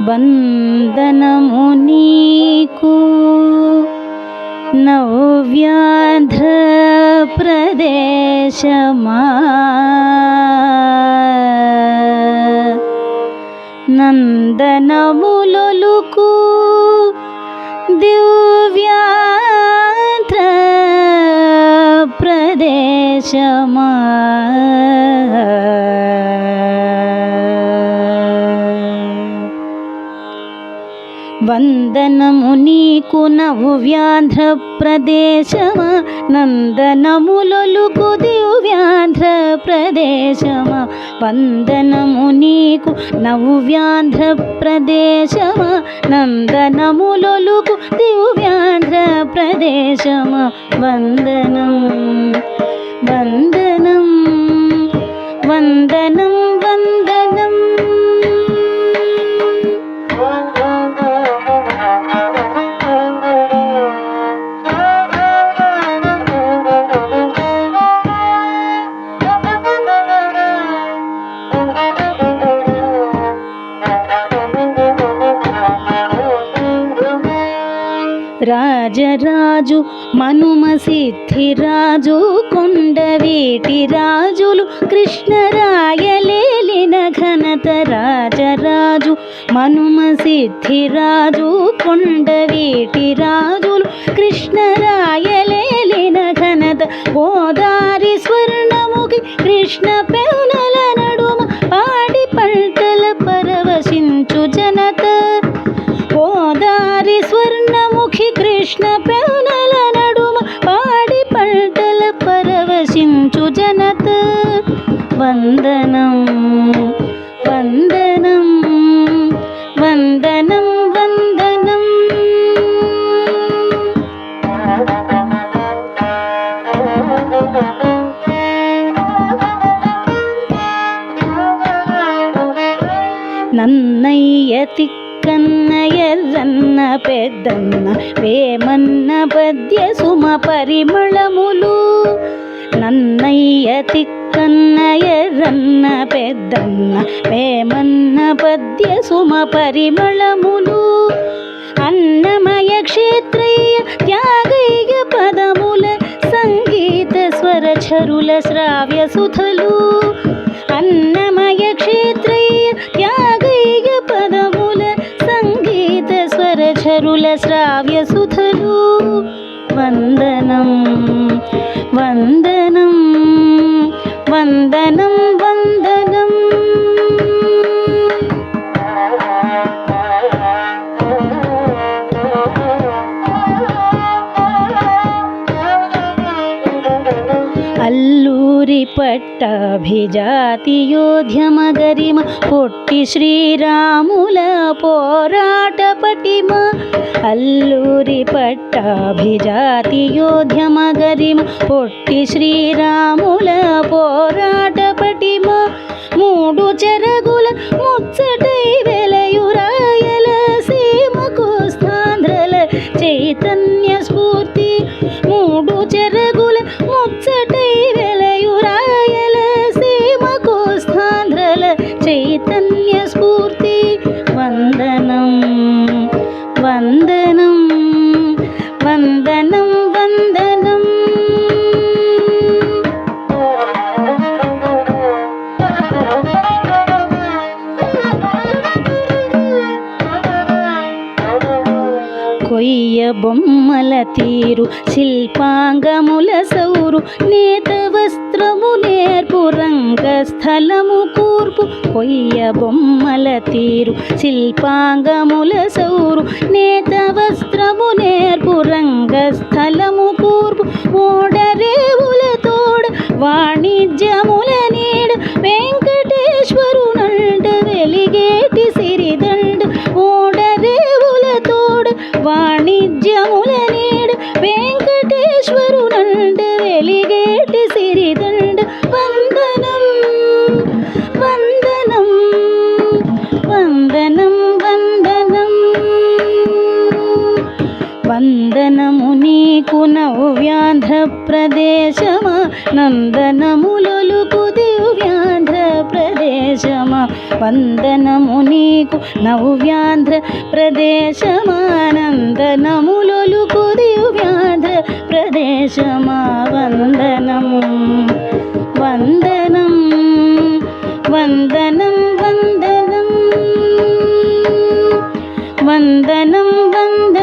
వందనము నీకు నవ్యాంధ్ర ప్రదేశమా నందనములొలుకు దివ్యాంధ్ర ప్రదేశమా వందనము నీకు నవ్యాంధ్ర ప్రదేశమా నందనములొలుకు దివ్యాంధ్ర ప్రదేశమా వందనము నీకు నవ్యాంధ్ర ప్రదేశమా నందనములొలుకు దివ్యాంధ్ర ప్రదేశమా వందనం వందనం వందనం వందనం రాజరాజు మనుమ సిద్ధిరాజు కొండవీటి రాజులు కృష్ణరాయలేలిన ఘనత రాజరాజు మనుమ సిద్ధిరాజు కొండవీటి రాజులు కృష్ణరాయలేలిన ఘనత గోదారి స్వర్ణముఖి కృష్ణ పెవునల నడుమ పాడి పంటల పరవశించు జనత గోదారి స్వర్ణముఖి కృష్ణ పెవునల నడుమ పాడి పంటల పరవశించు జనత వందనం వందనం వందనం వందనం నన్నయ్య తిక్కన్నయ్య రన్న పెద్దన్న వేమన్న పద్య సుమ పరిమళములు నన్నయ్య తిక్కన్నయ్య రన్న పెద్దన్న వేమన్న పద్య సుమ పరిమళములు అన్నమయ క్షేత్రయ్య త్యాగయ్య పదముల సంగీత స్వరచరుల శ్రావ్య సుధలు అన్నమయ క్షేత్రయ్య త్యాగయ్య పదముల సంగీత స్వరచరుల శ్రావ్య సుధలు వందనం వందనం వందనం వందనం అల్లూరి పట్టాభిజాతియోధ్యమ గరిమ పొట్టి శ్రీరాముల పోరాట పటిమ అల్లూరి పట్టాభిజాతియోధ్యమ గరిమ పొట్టి శ్రీరాముల పోరాట పటిమ మూడు చెరగుల ముచ్చటై వెలయురాయల సీమకు స్థాంధ్రల చైతన్య స్ఫూర్తి మూడు చెరగుల ముచ్చటై వెలయురాయల సీమకు స్థాంధ్రల చైతన్య స్ఫూర్తి వందనం వందనం వందనం వందనం కొయ్య బొమ్మల తీరు శిల్పాంగముల సౌరు నేత వస్త్రము నేర్పు రంగస్థలము కూర్పు కొయ్య బొమ్మల తీరు శిల్పాంగముల సౌరు నేత వస్త్రము నేర్పు రంగస్థలము కూర్పు ఓడరేవుల తోడ వాణిజ్యముల నీడ వెంకటేశ్వరునండ వెలిగేటి సిరిదండ ఓడరేవుల తోడ వాణిజ్యముల నీడ వెంకటేశ్వరునండ వెలిగేటి సిరిదండ వందనం వందనం వందనం వందనం వందనం వందనము నీకు నవ్యాంధ్ర ప్రదేశమా నందనములొలుకు దివ్యాంధ్ర ప్రదేశమా వందనము నీకు నవ్యాంధ్ర ప్రదేశమా నందనములొలుకు దివ్యాంధ్ర ప్రదేశమా వందనము వందనం వందనం వందనం వందనం వందనం